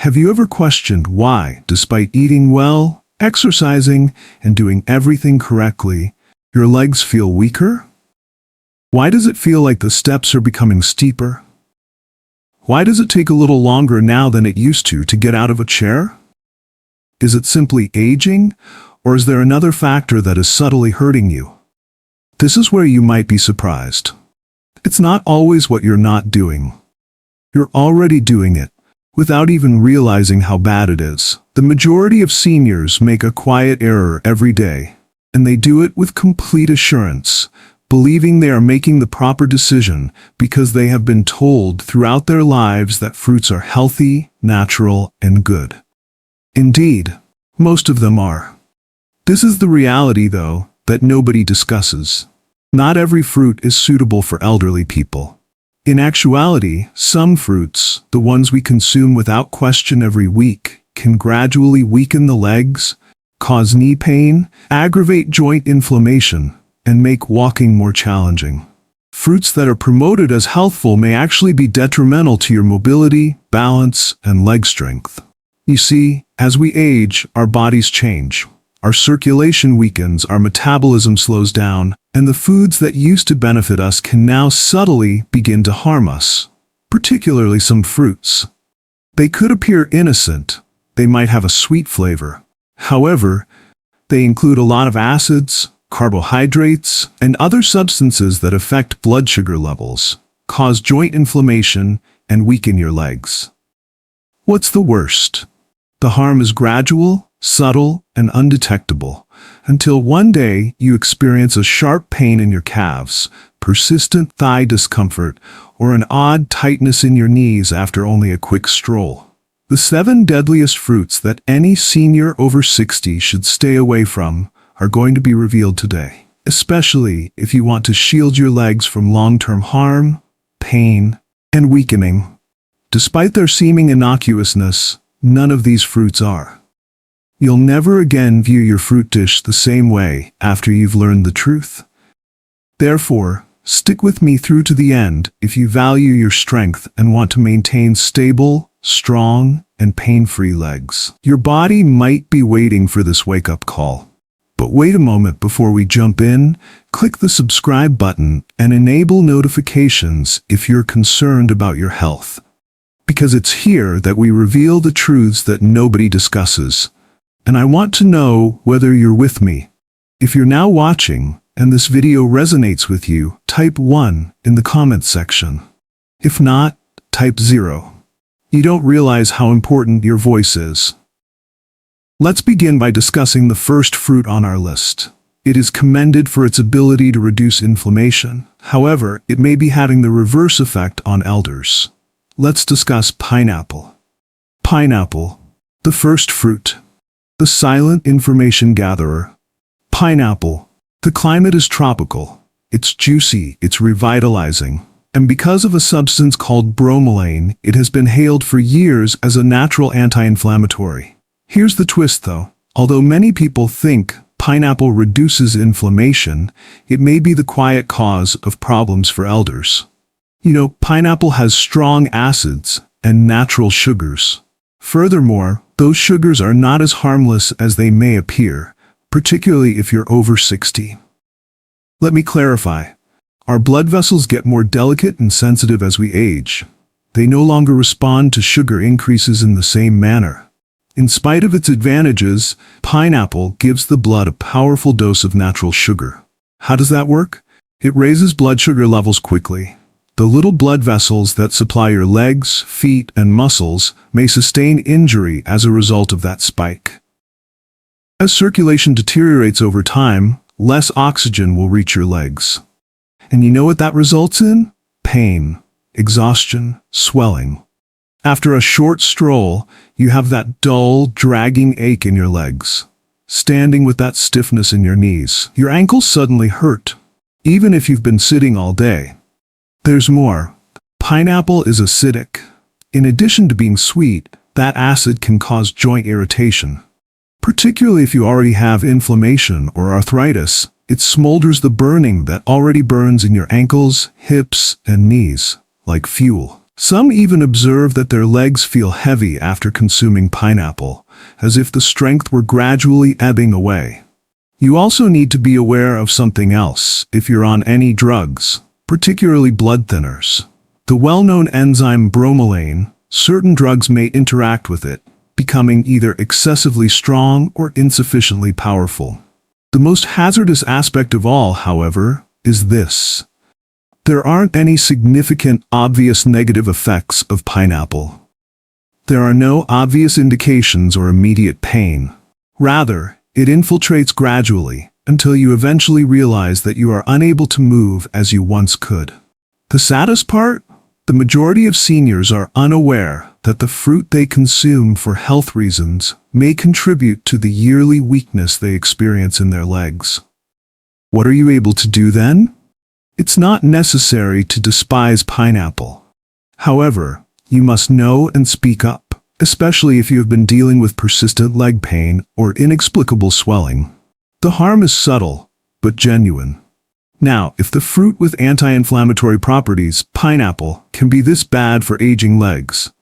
Have you ever questioned why, despite eating well, exercising, and doing everything correctly, your legs feel weaker? Why does it feel like the steps are becoming steeper? Why does it take a little longer now than it used to get out of a chair? Is it simply aging, or is there another factor that is subtly hurting you? This is where you might be surprised. It's not always what you're not doing. You're already doing it, without even realizing how bad it is. The majority of seniors make a quiet error every day, and they do it with complete assurance, believing they are making the proper decision because they have been told throughout their lives that fruits are healthy, natural, and good. Indeed, most of them are. This is the reality, though, that nobody discusses. Not every fruit is suitable for elderly people. In actuality, some fruits, the ones we consume without question every week, can gradually weaken the legs, cause knee pain, aggravate joint inflammation, and make walking more challenging. Fruits that are promoted as healthful may actually be detrimental to your mobility, balance, and leg strength. You see, as we age, our bodies change. Our circulation weakens, our metabolism slows down, and the foods that used to benefit us can now subtly begin to harm us, particularly some fruits. They could appear innocent. They might have a sweet flavor. However, they include a lot of acids, carbohydrates, and other substances that affect blood sugar levels, cause joint inflammation, and weaken your legs. What's the worst? The harm is gradual, subtle, and undetectable, until one day you experience a sharp pain in your calves, persistent thigh discomfort, or an odd tightness in your knees after only a quick stroll. The 7 deadliest fruits that any senior over 60 should stay away from are going to be revealed today, especially if you want to shield your legs from long-term harm, pain, and weakening. Despite their seeming innocuousness, none of these fruits are. You'll never again view your fruit dish the same way after you've learned the truth. Therefore, stick with me through to the end if you value your strength and want to maintain stable, strong, and pain-free legs. Your body might be waiting for this wake-up call. But wait a moment before we jump in, click the subscribe button and enable notifications if you're concerned about your health. Because it's here that we reveal the truths that nobody discusses. And I want to know whether you're with me. If you're now watching and this video resonates with you, type 1 in the comments section. If not, type 0. You don't realize how important your voice is. Let's begin by discussing the first fruit on our list. It is commended for its ability to reduce inflammation. However, it may be having the reverse effect on elders. Let's discuss pineapple. Pineapple, the first fruit. The silent information gatherer. Pineapple. The climate is tropical. It's juicy, it's revitalizing. And because of a substance called bromelain, it has been hailed for years as a natural anti-inflammatory. Here's the twist though. Although many people think pineapple reduces inflammation, it may be the quiet cause of problems for elders. You know, pineapple has strong acids and natural sugars. Furthermore, those sugars are not as harmless as they may appear, particularly if you're over 60. Let me clarify. Our blood vessels get more delicate and sensitive as we age. They no longer respond to sugar increases in the same manner. In spite of its advantages, pineapple gives the blood a powerful dose of natural sugar. How does that work? It raises blood sugar levels quickly. The little blood vessels that supply your legs, feet, and muscles may sustain injury as a result of that spike. As circulation deteriorates over time, less oxygen will reach your legs. And you know what that results in? Pain, exhaustion, swelling. After a short stroll, you have that dull, dragging ache in your legs. Standing with that stiffness in your knees, your ankles suddenly hurt, even if you've been sitting all day. There's more. Pineapple is acidic. In addition to being sweet, that acid can cause joint irritation. Particularly if you already have inflammation or arthritis, it smolders the burning that already burns in your ankles, hips, and knees, like fuel. Some even observe that their legs feel heavy after consuming pineapple, as if the strength were gradually ebbing away. You also need to be aware of something else if you're on any drugs, particularly blood thinners. The well-known enzyme bromelain, certain drugs may interact with it, becoming either excessively strong or insufficiently powerful. The most hazardous aspect of all, however, is this. There aren't any significant, obvious negative effects of pineapple. There are no obvious indications or immediate pain. Rather, it infiltrates gradually until you eventually realize that you are unable to move as you once could. The saddest part? The majority of seniors are unaware that the fruit they consume for health reasons may contribute to the yearly weakness they experience in their legs. What are you able to do then? It's not necessary to despise pineapple. However, you must know and speak up, especially if you have been dealing with persistent leg pain or inexplicable swelling. The harm is subtle, but genuine. Now, if the fruit with anti-inflammatory properties, pineapple, can be this bad for aging legs,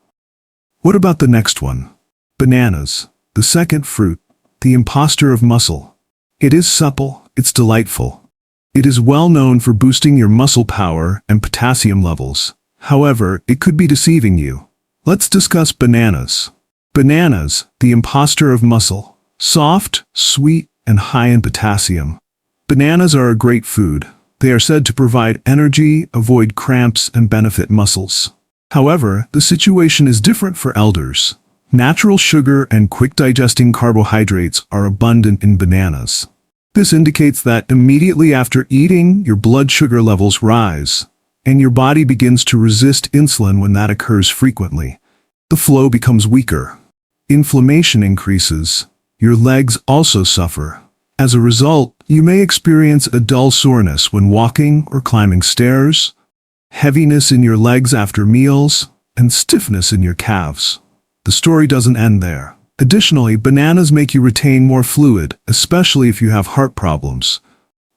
what about the next one? Bananas, the second fruit, the imposter of muscle. It is supple, it's delightful. It is well known for boosting your muscle power and potassium levels. However, it could be deceiving you. Let's discuss bananas. Bananas, the imposter of muscle. Soft, sweet, and high in potassium. Bananas are a great food. They are said to provide energy, avoid cramps, and benefit muscles. However, the situation is different for elders. Natural sugar and quick-digesting carbohydrates are abundant in bananas. This indicates that immediately after eating, your blood sugar levels rise, and your body begins to resist insulin when that occurs frequently. The flow becomes weaker. Inflammation increases. Your legs also suffer. As a result, you may experience a dull soreness when walking or climbing stairs, heaviness in your legs after meals, and stiffness in your calves. The story doesn't end there. Additionally, bananas make you retain more fluid, especially if you have heart problems.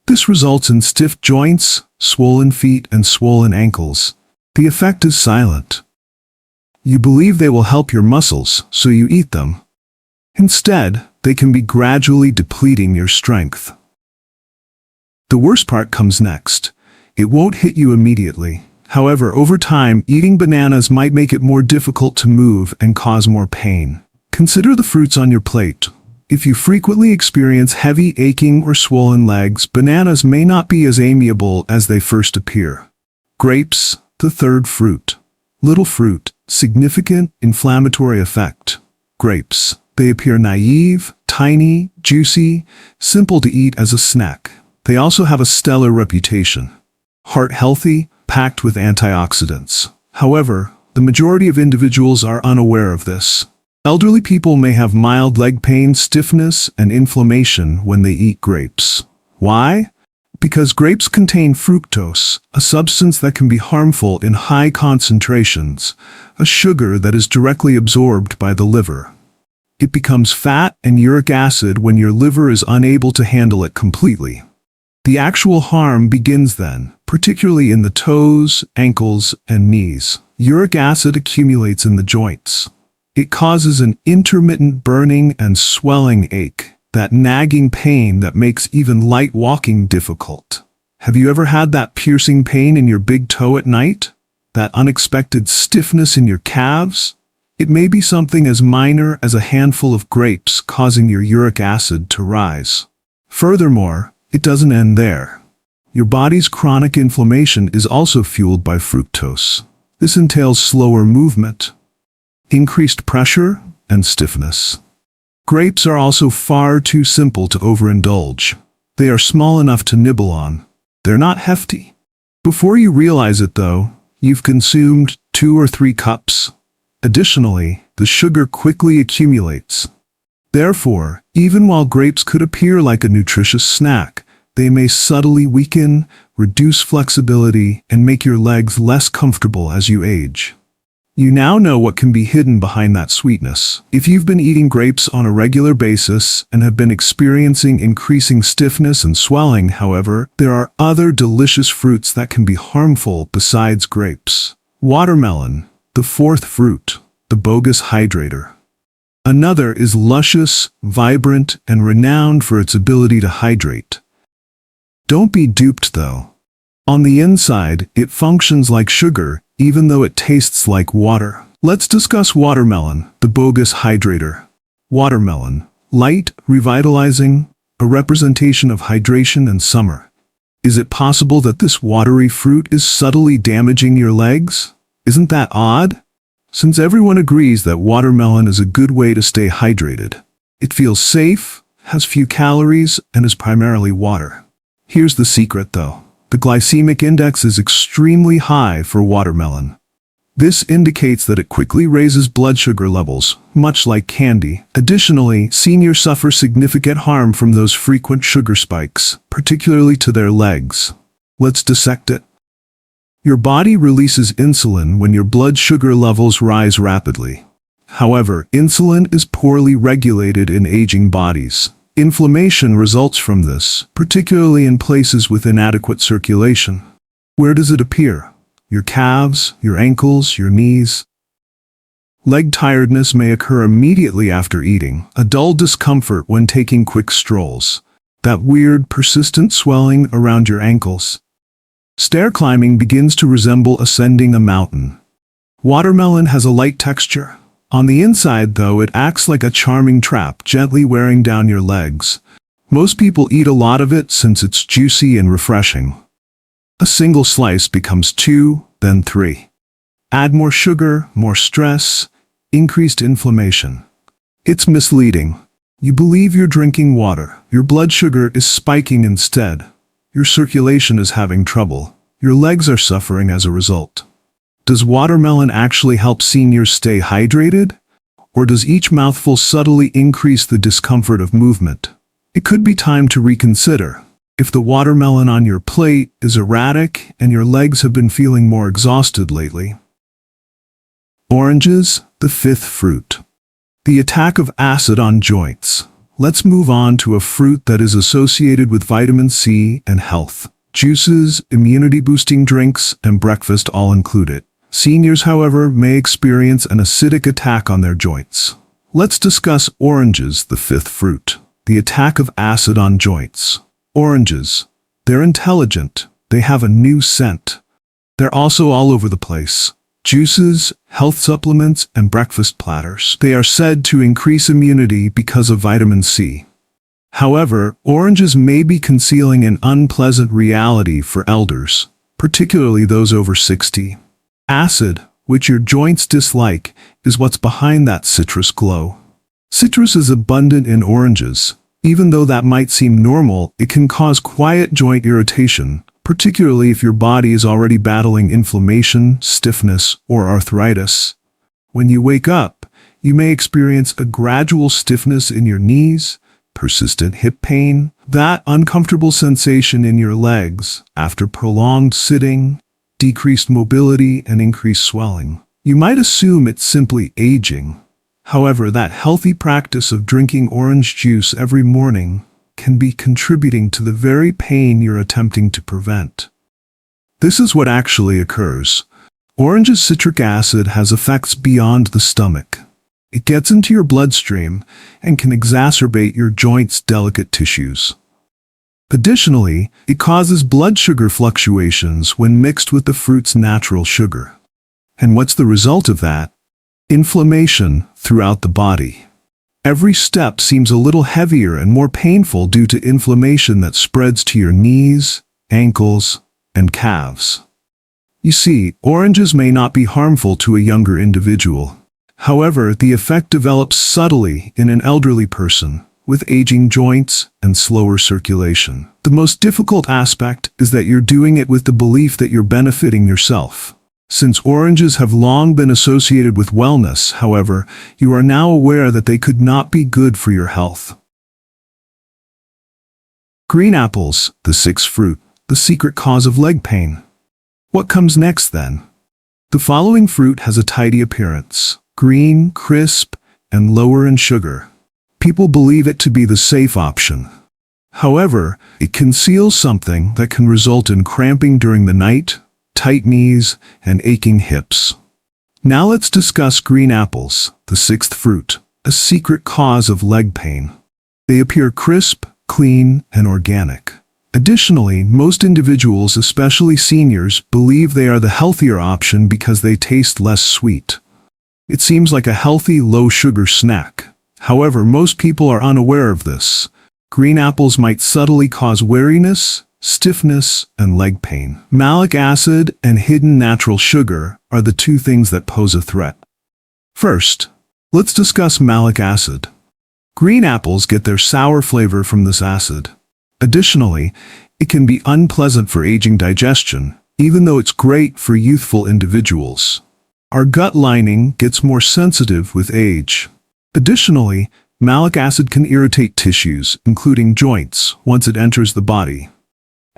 This results in stiff joints, swollen feet, and swollen ankles. The effect is silent. You believe they will help your muscles, so you eat them. Instead, they can be gradually depleting your strength. The worst part comes next. It won't hit you immediately. However, over time, eating bananas might make it more difficult to move and cause more pain. Consider the fruits on your plate. If you frequently experience heavy aching or swollen legs, bananas may not be as amiable as they first appear. Grapes, the third fruit. Little fruit, significant inflammatory effect. Grapes. They appear naive, tiny, juicy, simple to eat as a snack. They also have a stellar reputation. Heart healthy, packed with antioxidants. However, the majority of individuals are unaware of this. Elderly people may have mild leg pain, stiffness, and inflammation when they eat grapes. Why? Because grapes contain fructose, a substance that can be harmful in high concentrations, a sugar that is directly absorbed by the liver. It becomes fat and uric acid when your liver is unable to handle it completely. The actual harm begins then, particularly in the toes, ankles, and knees. Uric acid accumulates in the joints. It causes an intermittent burning and swelling ache, that nagging pain that makes even light walking difficult. Have you ever had that piercing pain in your big toe at night? That unexpected stiffness in your calves? It may be something as minor as a handful of grapes causing your uric acid to rise. Furthermore, it doesn't end there. Your body's chronic inflammation is also fueled by fructose. This entails slower movement, increased pressure, and stiffness. Grapes are also far too simple to overindulge. They are small enough to nibble on. They're not hefty. Before you realize it though, you've consumed 2 or 3 cups. Additionally, the sugar quickly accumulates. Therefore, even while grapes could appear like a nutritious snack, they may subtly weaken, reduce flexibility, and make your legs less comfortable as you age. You now know what can be hidden behind that sweetness. If you've been eating grapes on a regular basis and have been experiencing increasing stiffness and swelling, however, there are other delicious fruits that can be harmful besides grapes. Watermelon, The fourth fruit, the bogus hydrator. Another is luscious, vibrant, and renowned for its ability to hydrate. Don't be duped though. On the inside, it functions like sugar, even though it tastes like water. Let's discuss watermelon, the bogus hydrator. Watermelon, light, revitalizing, a representation of hydration and summer. Is it possible that this watery fruit is subtly damaging your legs? Isn't that odd? Since everyone agrees that watermelon is a good way to stay hydrated. It feels safe, has few calories, and is primarily water. Here's the secret though. The glycemic index is extremely high for watermelon. This indicates that it quickly raises blood sugar levels, much like candy. Additionally, seniors suffer significant harm from those frequent sugar spikes, particularly to their legs. Let's dissect it. Your body releases insulin when your blood sugar levels rise rapidly. However, insulin is poorly regulated in aging bodies. Inflammation results from this, particularly in places with inadequate circulation. Where does it appear? Your calves, your ankles, your knees. Leg tiredness may occur immediately after eating, a dull discomfort when taking quick strolls, that weird, persistent swelling around your ankles. Stair climbing begins to resemble ascending a mountain. Watermelon has a light texture. On the inside, though, it acts like a charming trap, gently wearing down your legs. Most people eat a lot of it since it's juicy and refreshing. A single slice becomes 2, then 3. Add more sugar, more stress, increased inflammation. It's misleading. You believe you're drinking water. Your blood sugar is spiking instead. Your circulation is having trouble. Your legs are suffering as a result. Does watermelon actually help seniors stay hydrated? Or does each mouthful subtly increase the discomfort of movement? It could be time to reconsider. If the watermelon on your plate is erratic and your legs have been feeling more exhausted lately. Oranges, the fifth fruit. The attack of acid on joints. Let's move on to a fruit that is associated with vitamin C and health. Juices, immunity-boosting drinks, and breakfast all included. Seniors, however, may experience an acidic attack on their joints. Let's discuss oranges, the fifth fruit. The attack of acid on joints. Oranges. They're intelligent. They have a new scent. They're also all over the place. Juices, health supplements, and breakfast platters. They are said to increase immunity because of vitamin C. However, oranges may be concealing an unpleasant reality for elders, particularly those over 60. Acid, which your joints dislike, is what's behind that citrus glow. Citrus is abundant in oranges. Even though that might seem normal, it can cause quiet joint irritation, particularly if your body is already battling inflammation, stiffness, or arthritis. When you wake up, you may experience a gradual stiffness in your knees, persistent hip pain, that uncomfortable sensation in your legs after prolonged sitting, decreased mobility, and increased swelling. You might assume it's simply aging. However, that healthy practice of drinking orange juice every morning can be contributing to the very pain you're attempting to prevent. This is what actually occurs. Orange's citric acid has effects beyond the stomach. It gets into your bloodstream and can exacerbate your joints' delicate tissues. Additionally, it causes blood sugar fluctuations when mixed with the fruit's natural sugar. And what's the result of that? Inflammation throughout the body. Every step seems a little heavier and more painful due to inflammation that spreads to your knees, ankles, and calves. You see, oranges may not be harmful to a younger individual. However, the effect develops subtly in an elderly person, with aging joints and slower circulation. The most difficult aspect is that you're doing it with the belief that you're benefiting yourself. Since oranges have long been associated with wellness, however, you are now aware that they could not be good for your health. Green apples, the sixth fruit, the secret cause of leg pain. What comes next then? The following fruit has a tidy appearance, green, crisp, and lower in sugar. People believe it to be the safe option. However, it conceals something that can result in cramping during the night, tight knees, and aching hips. Now let's discuss green apples, the sixth fruit, a secret cause of leg pain. They appear crisp, clean, and organic. Additionally, most individuals, especially seniors, believe they are the healthier option because they taste less sweet. It seems like a healthy, low-sugar snack. However, most people are unaware of this. Green apples might subtly cause weariness, stiffness, and leg pain. Malic acid and hidden natural sugar are the two things that pose a threat. First, let's discuss malic acid. Green apples get their sour flavor from this acid. Additionally, it can be unpleasant for aging digestion, even though it's great for youthful individuals. Our gut lining gets more sensitive with age. Additionally, malic acid can irritate tissues, including joints, once it enters the body.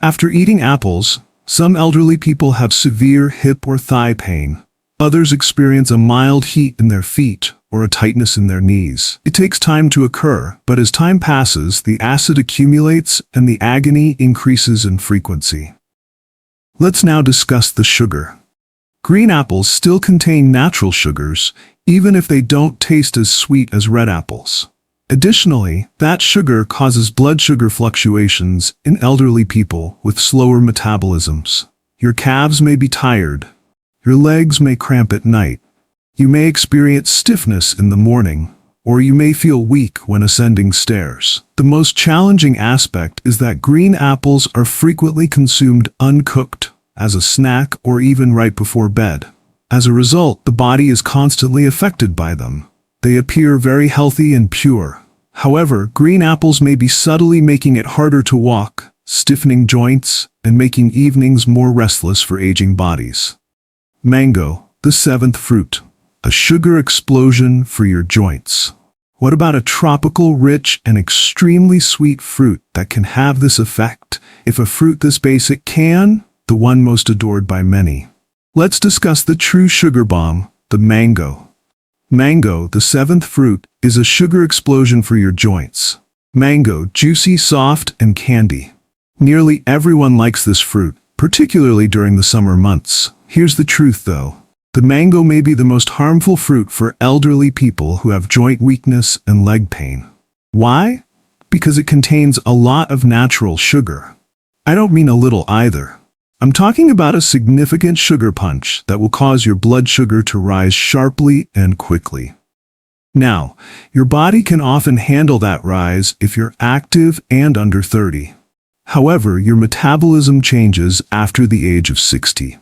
After eating apples, some elderly people have severe hip or thigh pain. Others experience a mild heat in their feet or a tightness in their knees. It takes time to occur, but as time passes, the acid accumulates and the agony increases in frequency. Let's now discuss the sugar. Green apples still contain natural sugars, even if they don't taste as sweet as red apples. Additionally, that sugar causes blood sugar fluctuations in elderly people with slower metabolisms. Your calves may be tired. Your legs may cramp at night. You may experience stiffness in the morning, or you may feel weak when ascending stairs. The most challenging aspect is that green apples are frequently consumed uncooked, as a snack, or even right before bed. As a result, the body is constantly affected by them. They appear very healthy and pure. However, green apples may be subtly making it harder to walk, stiffening joints, and making evenings more restless for aging bodies. Mango, the seventh fruit. A sugar explosion for your joints. What about a tropical, rich, and extremely sweet fruit that can have this effect? If a fruit this basic can, the one most adored by many. Let's discuss the true sugar bomb, the mango. Mango, the seventh fruit, is a sugar explosion for your joints. Mango, juicy, soft, and candy. Nearly everyone likes this fruit, particularly during the summer months. Here's the truth though. The mango may be the most harmful fruit for elderly people who have joint weakness and leg pain. Why? Because it contains a lot of natural sugar. I don't mean a little either. I'm talking about a significant sugar punch that will cause your blood sugar to rise sharply and quickly. Now, your body can often handle that rise if you're active and under 30. However, your metabolism changes after the age of 60.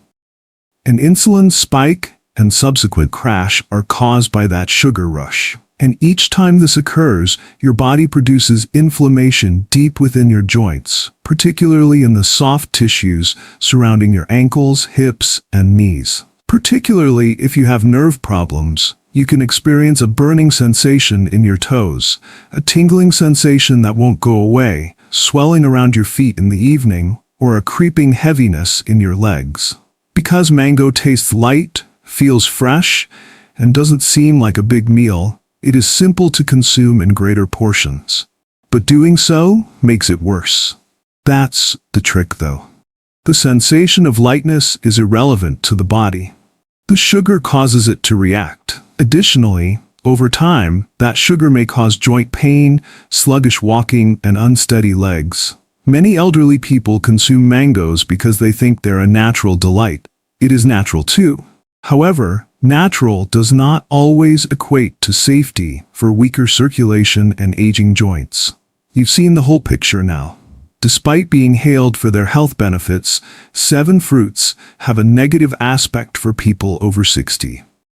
An insulin spike and subsequent crash are caused by that sugar rush. And each time this occurs, your body produces inflammation deep within your joints, particularly in the soft tissues surrounding your ankles, hips, and knees. Particularly if you have nerve problems, you can experience a burning sensation in your toes, a tingling sensation that won't go away, swelling around your feet in the evening, or a creeping heaviness in your legs. Because mango tastes light, feels fresh, and doesn't seem like a big meal, it is simple to consume in greater portions. But doing so makes it worse. That's the trick though. The sensation of lightness is irrelevant to the body. The sugar causes it to react. Additionally, over time, that sugar may cause joint pain, sluggish walking, and unsteady legs. Many elderly people consume mangoes because they think they're a natural delight. It is natural too. However, natural does not always equate to safety for weaker circulation and aging joints. You've seen the whole picture now. Despite being hailed for their health benefits, 7 fruits have a negative aspect for people over 60.